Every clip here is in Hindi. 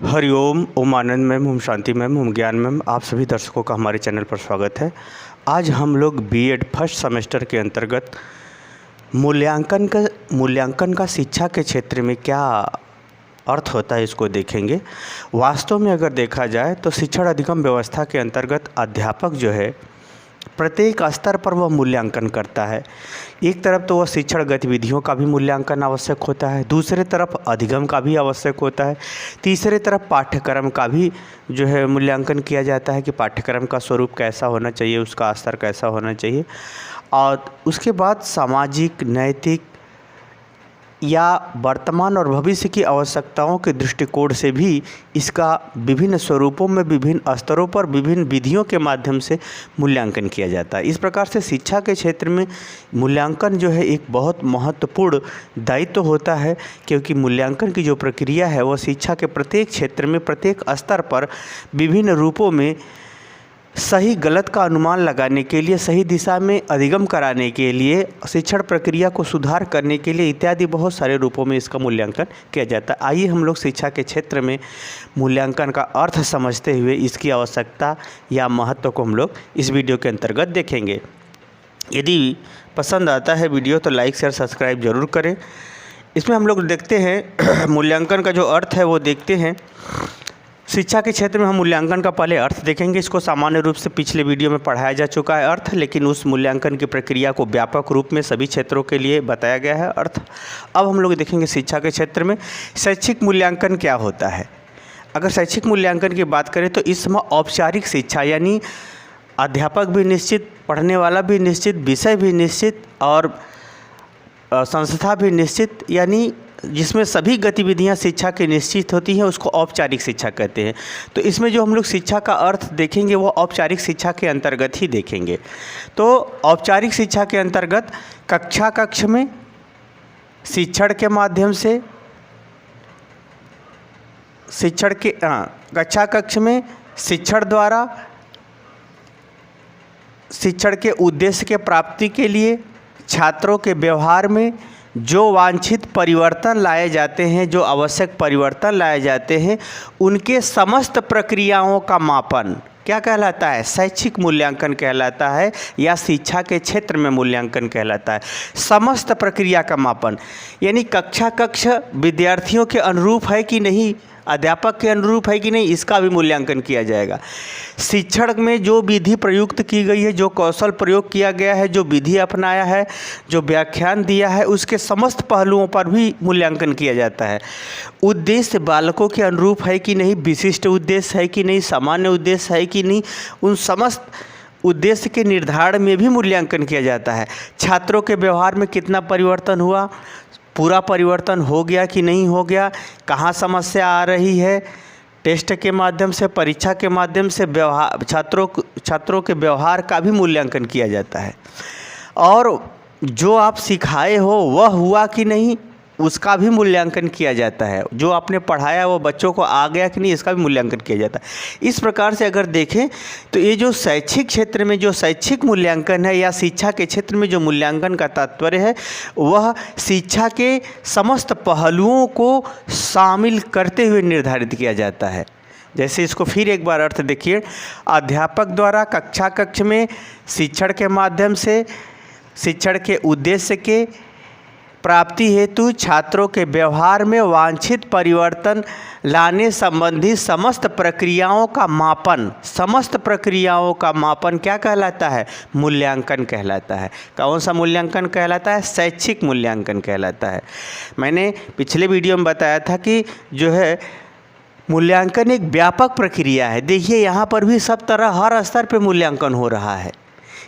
हरिओम, ओम आनंद मैम, ओम शांति मैम, ओम ज्ञान मैम, आप सभी दर्शकों का हमारे चैनल पर स्वागत है। आज हम लोग बीएड फर्स्ट सेमेस्टर के अंतर्गत मूल्यांकन का शिक्षा के क्षेत्र में क्या अर्थ होता है इसको देखेंगे। वास्तव में अगर देखा जाए तो शिक्षण अधिगम व्यवस्था के अंतर्गत अध्यापक जो है प्रत्येक स्तर पर वह मूल्यांकन करता है। एक तरफ तो वह शिक्षण गतिविधियों का भी मूल्यांकन आवश्यक होता है, दूसरे तरफ अधिगम का भी आवश्यक होता है, तीसरे तरफ पाठ्यक्रम का भी जो है मूल्यांकन किया जाता है कि पाठ्यक्रम का स्वरूप कैसा होना चाहिए, उसका स्तर कैसा होना चाहिए। और उसके बाद सामाजिक, नैतिक या वर्तमान और भविष्य की आवश्यकताओं के दृष्टिकोण से भी इसका विभिन्न स्वरूपों में, विभिन्न स्तरों पर, विभिन्न विधियों के माध्यम से मूल्यांकन किया जाता है। इस प्रकार से शिक्षा के क्षेत्र में मूल्यांकन जो है एक बहुत महत्वपूर्ण दायित्व होता है, क्योंकि मूल्यांकन की जो प्रक्रिया है वह शिक्षा के प्रत्येक क्षेत्र में, प्रत्येक स्तर पर विभिन्न रूपों में सही गलत का अनुमान लगाने के लिए, सही दिशा में अधिगम कराने के लिए, शिक्षण प्रक्रिया को सुधार करने के लिए इत्यादि बहुत सारे रूपों में इसका मूल्यांकन किया जाता है। आइए हम लोग शिक्षा के क्षेत्र में मूल्यांकन का अर्थ समझते हुए इसकी आवश्यकता या महत्व को हम लोग इस वीडियो के अंतर्गत देखेंगे। यदि पसंद आता है वीडियो तो लाइक, शेयर, सब्सक्राइब जरूर करें। इसमें हम लोग देखते हैं मूल्यांकन का जो अर्थ है वो देखते हैं। शिक्षा के क्षेत्र में हम मूल्यांकन का पहले अर्थ देखेंगे। इसको सामान्य रूप से पिछले वीडियो में पढ़ाया जा चुका है अर्थ, लेकिन उस मूल्यांकन की प्रक्रिया को व्यापक रूप में सभी क्षेत्रों के लिए बताया गया है अर्थ। अब हम लोग देखेंगे शिक्षा के क्षेत्र में शैक्षिक मूल्यांकन क्या होता है। अगर शैक्षिक मूल्यांकन की बात करें तो इसमें औपचारिक शिक्षा यानी अध्यापक भी निश्चित, पढ़ने वाला भी निश्चित, विषय भी निश्चित और संस्था भी निश्चित, यानी जिसमें सभी गतिविधियां शिक्षा की निश्चित होती हैं उसको औपचारिक शिक्षा कहते हैं। तो इसमें जो हम लोग शिक्षा का अर्थ देखेंगे वो औपचारिक शिक्षा के अंतर्गत ही देखेंगे। तो औपचारिक शिक्षा के अंतर्गत कक्षा में शिक्षण के माध्यम से कक्षा में शिक्षण द्वारा शिक्षण के उद्देश्य के प्राप्ति के लिए छात्रों के व्यवहार में जो वांछित परिवर्तन लाए जाते हैं, जो आवश्यक परिवर्तन लाए जाते हैं, उनके समस्त प्रक्रियाओं का मापन क्या कहलाता है? शैक्षिक मूल्यांकन कहलाता है, या शिक्षा के क्षेत्र में मूल्यांकन कहलाता है। समस्त प्रक्रिया का मापन यानी कक्षा विद्यार्थियों के अनुरूप है कि नहीं, अध्यापक के अनुरूप है कि नहीं, इसका भी मूल्यांकन किया जाएगा। शिक्षण में जो विधि प्रयुक्त की गई है, जो कौशल प्रयोग किया गया है, जो विधि अपनाया है, जो व्याख्यान दिया है, उसके समस्त पहलुओं पर भी मूल्यांकन किया जाता है। उद्देश्य बालकों के अनुरूप है कि नहीं, विशिष्ट उद्देश्य है कि नहीं, सामान्य उद्देश्य है कि नहीं, उन समस्त उद्देश्य के निर्धारण में भी मूल्यांकन किया जाता है। छात्रों के व्यवहार में कितना परिवर्तन हुआ, पूरा परिवर्तन हो गया कि नहीं हो गया, कहाँ समस्या आ रही है, टेस्ट के माध्यम से, परीक्षा के माध्यम से छात्रों के व्यवहार का भी मूल्यांकन किया जाता है। और जो आप सिखाए हो वह हुआ कि नहीं, उसका भी मूल्यांकन किया जाता है। जो आपने पढ़ाया वो बच्चों को आ गया कि नहीं, इसका भी मूल्यांकन किया जाता है। इस प्रकार से अगर देखें तो ये जो शैक्षिक क्षेत्र में जो शैक्षिक मूल्यांकन है या शिक्षा के क्षेत्र में जो मूल्यांकन का तात्पर्य है वह शिक्षा के समस्त पहलुओं को शामिल करते हुए निर्धारित किया जाता है। जैसे इसको फिर एक बार अर्थ देखिए, अध्यापक द्वारा कक्षा में शिक्षण के माध्यम से शिक्षण के उद्देश्य के प्राप्ति हेतु छात्रों के व्यवहार में वांछित परिवर्तन लाने संबंधी समस्त प्रक्रियाओं का मापन, समस्त प्रक्रियाओं का मापन क्या कहलाता है? मूल्यांकन कहलाता है। कौन सा मूल्यांकन कहलाता है? शैक्षिक मूल्यांकन कहलाता है। मैंने पिछले वीडियो में बताया था कि जो है मूल्यांकन एक व्यापक प्रक्रिया है। देखिए यहाँ पर भी सब तरह हर स्तर पर मूल्यांकन हो रहा है,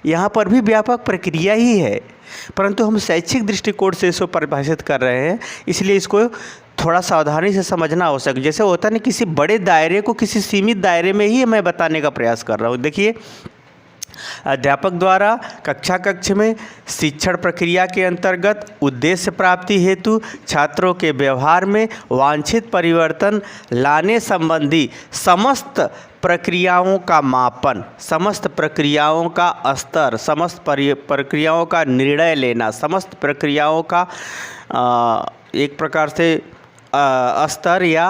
यहाँ पर भी व्यापक प्रक्रिया ही है, परंतु हम शैक्षिक दृष्टिकोण से इसको परिभाषित कर रहे हैं, इसलिए इसको थोड़ा सावधानी से समझना आवश्यक। जैसे होता है ना, किसी बड़े दायरे को किसी सीमित दायरे में ही मैं बताने का प्रयास कर रहा हूँ। देखिए, अध्यापक द्वारा कक्षा में शिक्षण प्रक्रिया के अंतर्गत उद्देश्य प्राप्ति हेतु छात्रों के व्यवहार में वांछित परिवर्तन लाने संबंधी समस्त प्रक्रियाओं का मापन, समस्त प्रक्रियाओं का स्तर, समस्त प्रक्रियाओं का निर्णय लेना, समस्त प्रक्रियाओं का एक प्रकार से स्तर या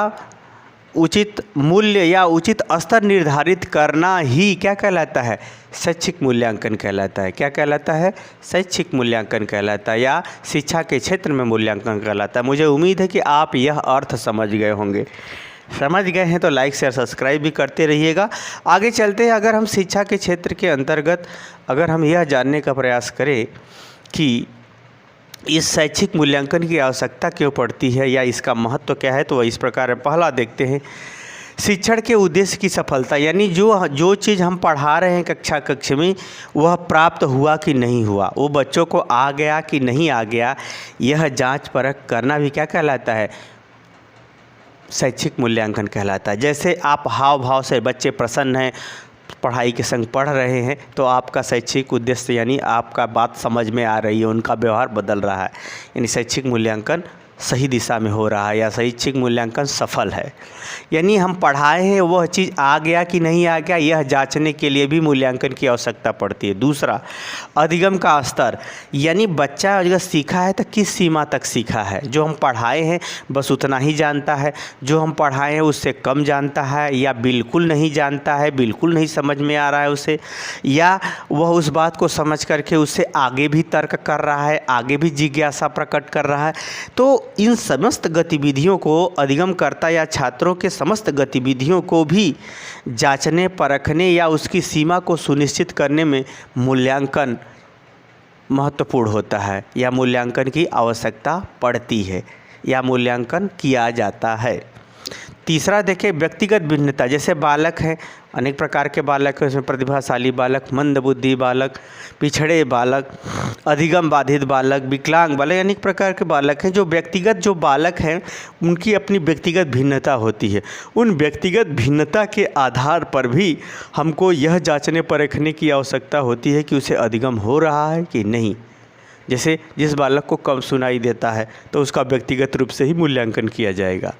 उचित मूल्य या उचित स्तर निर्धारित करना ही क्या कहलाता है? शैक्षिक मूल्यांकन कहलाता है। क्या कहलाता है? शैक्षिक मूल्यांकन कहलाता है या शिक्षा के क्षेत्र में मूल्यांकन कहलाता है। मुझे उम्मीद है कि आप यह अर्थ समझ गए होंगे। समझ गए हैं तो लाइक शेयर सब्सक्राइब भी करते रहिएगा। आगे चलते हैं। अगर हम शिक्षा के क्षेत्र के अंतर्गत अगर हम यह जानने का प्रयास करें कि इस शैक्षिक मूल्यांकन की आवश्यकता क्यों पड़ती है या इसका महत्व क्या है, तो इस प्रकार पहला देखते हैं, शिक्षण के उद्देश्य की सफलता, यानी जो चीज़ हम पढ़ा रहे हैं कक्ष में वह प्राप्त हुआ कि नहीं हुआ, वो बच्चों को आ गया कि नहीं आ गया, यह जांच परख करना भी क्या कहलाता है? शैक्षिक मूल्यांकन कहलाता है। जैसे आप हाव भाव से बच्चे प्रसन्न हैं, पढ़ाई के संग पढ़ रहे हैं, तो आपका शैक्षिक उद्देश्य यानी आपका बात समझ में आ रही है, उनका व्यवहार बदल रहा है, यानी शैक्षिक मूल्यांकन सही दिशा में हो रहा है या शैक्षिक मूल्यांकन सफल है। यानी हम पढ़ाए हैं वह चीज़ आ गया कि नहीं आ गया, यह जांचने के लिए भी मूल्यांकन की आवश्यकता पड़ती है। दूसरा, अधिगम का स्तर, यानी बच्चा अगर सीखा है तो किस सीमा तक सीखा है। जो हम पढ़ाए हैं बस उतना ही जानता है, जो हम पढ़ाए हैं उससे कम जानता है या बिल्कुल नहीं जानता है, बिल्कुल नहीं समझ में आ रहा है उसे, या वह उस बात को समझ करके उससे आगे भी तर्क कर रहा है, आगे भी जिज्ञासा प्रकट कर रहा है। तो इन समस्त गतिविधियों को अधिगमकर्ता या छात्रों के समस्त गतिविधियों को भी जांचने परखने या उसकी सीमा को सुनिश्चित करने में मूल्यांकन महत्वपूर्ण होता है या मूल्यांकन की आवश्यकता पड़ती है या मूल्यांकन किया जाता है। तीसरा देखें, व्यक्तिगत भिन्नता, जैसे बालक हैं, अनेक प्रकार के बालक हैं, उसमें प्रतिभाशाली बालक, मंदबुद्धि बालक, पिछड़े बालक, अधिगम बाधित बालक, विकलांग बालक, अनेक प्रकार के बालक हैं। जो बालक हैं उनकी अपनी व्यक्तिगत भिन्नता होती है। उन व्यक्तिगत भिन्नता के आधार पर भी हमको यह जांचने परखने की आवश्यकता होती है कि उसे अधिगम हो रहा है कि नहीं। जैसे जिस बालक को कम सुनाई देता है तो उसका व्यक्तिगत रूप से ही मूल्यांकन किया जाएगा,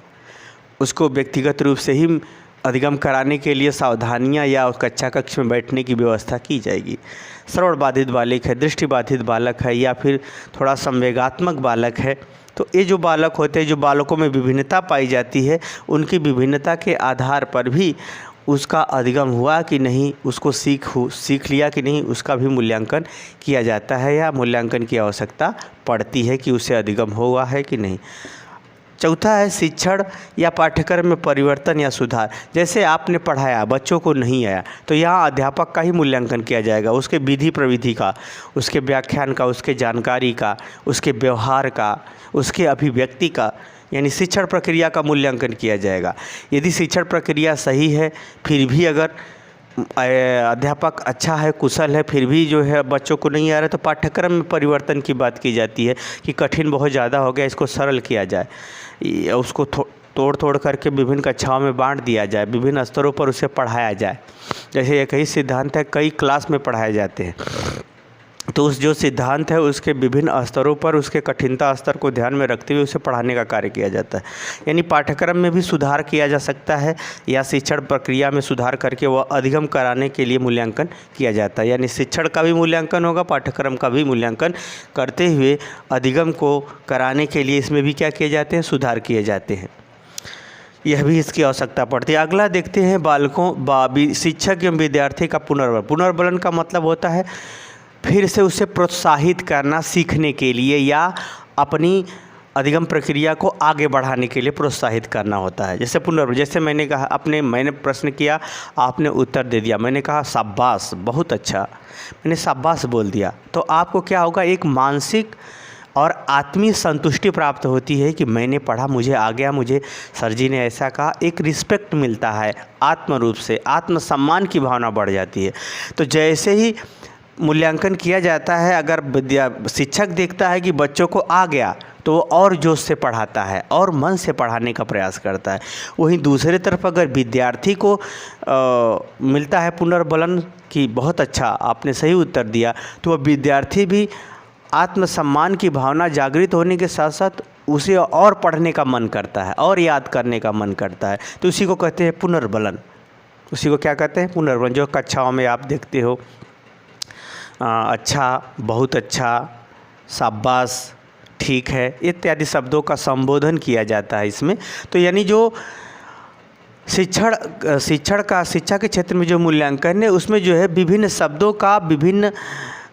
उसको व्यक्तिगत रूप से ही अधिगम कराने के लिए सावधानियां या उस कक्षा में बैठने की व्यवस्था की जाएगी। श्रवण बाधित बालक है, दृष्टि बाधित बालक है या फिर थोड़ा संवेगात्मक बालक है, तो ये जो बालक होते हैं, जो बालकों में विभिन्नता पाई जाती है, उनकी विभिन्नता के आधार पर भी उसका अधिगम हुआ कि नहीं, उसको सीख लिया कि नहीं, उसका भी मूल्यांकन किया जाता है या मूल्यांकन की आवश्यकता पड़ती है कि उसे अधिगम हुआ है कि नहीं। चौथा है शिक्षण या पाठ्यक्रम में परिवर्तन या सुधार। जैसे आपने पढ़ाया, बच्चों को नहीं आया, तो यहाँ अध्यापक का ही मूल्यांकन किया जाएगा, उसके विधि प्रविधि का, उसके व्याख्यान का, उसके जानकारी का, उसके व्यवहार का, उसके अभिव्यक्ति का, यानी शिक्षण प्रक्रिया का मूल्यांकन किया जाएगा। यदि शिक्षण प्रक्रिया सही है, फिर भी अगर अध्यापक अच्छा है, कुशल है, फिर भी जो है बच्चों को नहीं आ रहा, तो पाठ्यक्रम में परिवर्तन की बात की जाती है कि कठिन बहुत ज़्यादा हो गया, इसको सरल किया जाए, उसको तोड़ करके विभिन्न कक्षाओं में बांट दिया जाए, विभिन्न स्तरों पर उसे पढ़ाया जाए। जैसे एक ही सिद्धांत है, कई क्लास में पढ़ाए जाते हैं, तो उस जो सिद्धांत है उसके विभिन्न स्तरों पर उसके कठिनता स्तर को ध्यान में रखते हुए उसे पढ़ाने का कार्य किया जाता है। यानी पाठ्यक्रम में भी सुधार किया जा सकता है या शिक्षण प्रक्रिया में सुधार करके वह अधिगम कराने के लिए मूल्यांकन किया जाता है। यानी शिक्षण का भी मूल्यांकन होगा, पाठ्यक्रम का भी मूल्यांकन करते हुए अधिगम को कराने के लिए इसमें भी क्या किए जाते हैं? सुधार किए जाते हैं। यह भी इसकी आवश्यकता पड़ती है। अगला देखते हैं शिक्षक एवं विद्यार्थी का पुनर्बलन। पुनर्बलन का मतलब होता है फिर से उसे प्रोत्साहित करना सीखने के लिए या अपनी अधिगम प्रक्रिया को आगे बढ़ाने के लिए प्रोत्साहित करना होता है। जैसे मैंने कहा, मैंने प्रश्न किया, आपने उत्तर दे दिया, मैंने कहा शाबाश, बहुत अच्छा, मैंने शाबाश बोल दिया, तो आपको क्या होगा? एक मानसिक और आत्मीय संतुष्टि प्राप्त होती है कि मैंने पढ़ा, मुझे आ गया, मुझे सर जी ने ऐसा कहा, एक रिस्पेक्ट मिलता है, आत्म रूप से आत्मसम्मान की भावना बढ़ जाती है। तो जैसे ही मूल्यांकन किया जाता है, अगर शिक्षक देखता है कि बच्चों को आ गया तो वो और जोश से पढ़ाता है और मन से पढ़ाने का प्रयास करता है। वहीं दूसरी तरफ अगर विद्यार्थी को मिलता है पुनर्बलन कि बहुत अच्छा, आपने सही उत्तर दिया, तो वह विद्यार्थी भी आत्मसम्मान की भावना जागृत होने के साथ साथ उसे और पढ़ने का मन करता है और याद करने का मन करता है। तो उसी को कहते हैं पुनर्बलन। उसी को क्या कहते हैं? पुनर्बलन। जो कक्षाओं में आप देखते हो अच्छा, बहुत अच्छा, शाबाश, ठीक है, इत्यादि शब्दों का संबोधन किया जाता है इसमें। तो यानी जो शिक्षा के क्षेत्र में जो मूल्यांकन है उसमें जो है विभिन्न शब्दों का, विभिन्न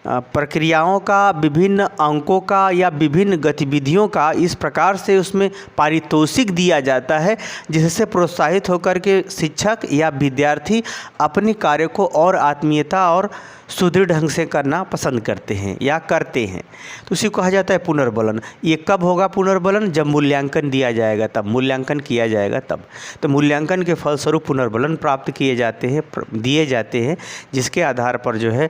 प्रक्रियाओं का, विभिन्न अंकों का या विभिन्न गतिविधियों का इस प्रकार से उसमें पारितोषिक दिया जाता है जिससे प्रोत्साहित होकर के शिक्षक या विद्यार्थी अपने कार्य को और आत्मीयता और सुदृढ़ ढंग से करना पसंद करते हैं या करते हैं। तो उसी को कहा जाता है पुनर्बलन। ये कब होगा पुनर्बलन? जब मूल्यांकन दिया जाएगा, तब मूल्यांकन किया जाएगा तब। तो मूल्यांकन के फलस्वरूप पुनर्बलन प्राप्त दिए जाते हैं जिसके आधार पर जो है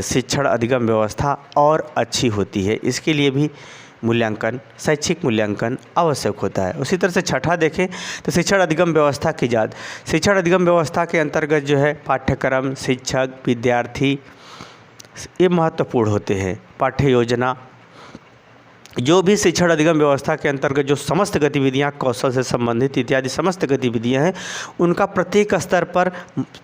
शिक्षण अधिगम व्यवस्था और अच्छी होती है। इसके लिए भी शैक्षिक मूल्यांकन आवश्यक होता है। उसी तरह से छठा देखें तो शिक्षण अधिगम व्यवस्था की जांच। शिक्षण अधिगम व्यवस्था के अंतर्गत जो है पाठ्यक्रम, शिक्षक, विद्यार्थी ये महत्वपूर्ण होते हैं। पाठ्य योजना, जो भी शिक्षण अधिगम व्यवस्था के अंतर्गत जो समस्त गतिविधियां कौशल से संबंधित इत्यादि समस्त गतिविधियां हैं उनका प्रत्येक स्तर पर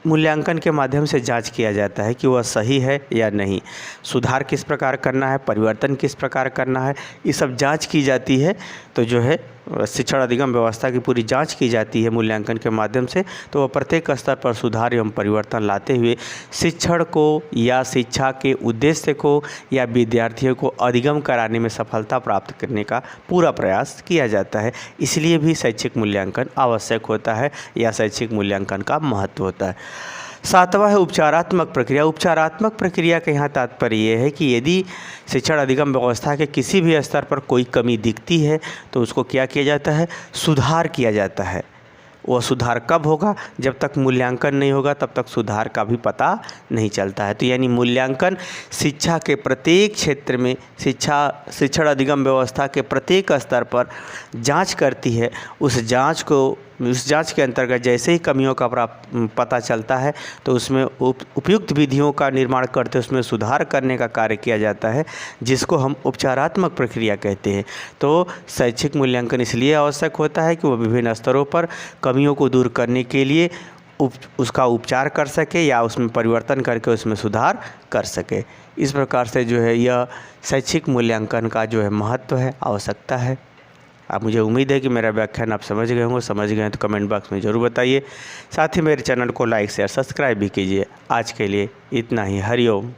मूल्यांकन के माध्यम से जांच किया जाता है कि वह सही है या नहीं, सुधार किस प्रकार करना है, परिवर्तन किस प्रकार करना है, ये सब जांच की जाती है। तो जो है शिक्षण अधिगम व्यवस्था की पूरी जांच की जाती है मूल्यांकन के माध्यम से। तो वह प्रत्येक स्तर पर सुधार एवं परिवर्तन लाते हुए शिक्षण को या शिक्षा के उद्देश्य को या विद्यार्थियों को अधिगम कराने में सफलता प्राप्त करने का पूरा प्रयास किया जाता है। इसलिए भी शैक्षिक मूल्यांकन आवश्यक होता है या शैक्षिक मूल्यांकन का महत्व होता है। सातवां है उपचारात्मक प्रक्रिया। उपचारात्मक प्रक्रिया का यहाँ तात्पर्य ये है कि यदि शिक्षण अधिगम व्यवस्था के किसी भी स्तर पर कोई कमी दिखती है तो उसको क्या किया जाता है? सुधार किया जाता है। वह सुधार कब होगा? जब तक मूल्यांकन नहीं होगा तब तक सुधार का भी पता नहीं चलता है। तो यानी मूल्यांकन शिक्षा के प्रत्येक क्षेत्र में शिक्षण अधिगम व्यवस्था के प्रत्येक स्तर पर जांच करती है। उस जांच के अंतर्गत जैसे ही कमियों का पता चलता है तो उसमें उपयुक्त विधियों का निर्माण करते उसमें सुधार करने का कार्य किया जाता है, जिसको हम उपचारात्मक प्रक्रिया कहते हैं। तो शैक्षिक मूल्यांकन इसलिए आवश्यक होता है कि वह विभिन्न स्तरों पर कमियों को दूर करने के लिए उसका उपचार कर सके या उसमें परिवर्तन करके उसमें सुधार कर सके। इस प्रकार से जो है यह शैक्षिक मूल्यांकन का जो है महत्व है, आवश्यकता है। अब मुझे उम्मीद है कि मेरा व्याख्यान आप समझ गए होंगे। समझ गए तो कमेंट बॉक्स में ज़रूर बताइए। साथ ही मेरे चैनल को लाइक शेयर सब्सक्राइब भी कीजिए। आज के लिए इतना ही। हरिओम।